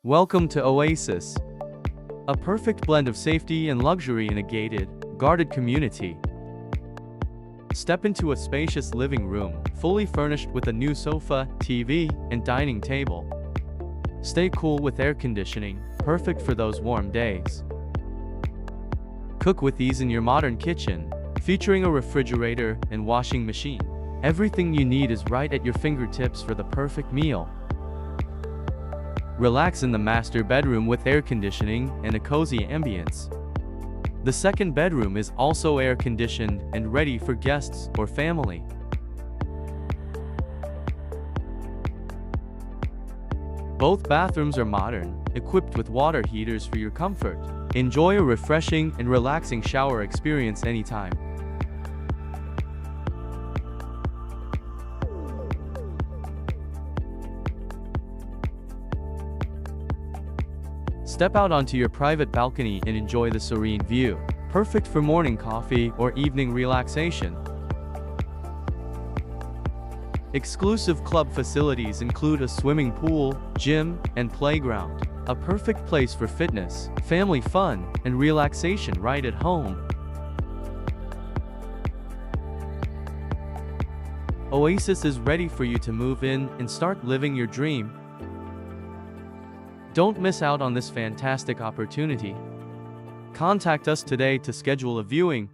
Welcome to Oasis, a perfect blend of safety and luxury in a gated, guarded community. Step into a spacious living room, fully furnished with a new sofa, TV, and dining table. Stay cool with air conditioning, perfect for those warm days. Cook with ease in your modern kitchen, featuring a refrigerator and washing machine. Everything you need is right at your fingertips for the perfect meal. Relax in the master bedroom with air conditioning and a cozy ambience. The second bedroom is also air-conditioned and ready for guests or family. Both bathrooms are modern, equipped with water heaters for your comfort. Enjoy a refreshing and relaxing shower experience anytime. Step out onto your private balcony and enjoy the serene view, perfect for morning coffee or evening relaxation. Exclusive club facilities include a swimming pool, gym, and playground, a perfect place for fitness, family fun, and relaxation right at home. Oasis is ready for you to move in and start living your dream. Don't miss out on this fantastic opportunity. Contact us today to schedule a viewing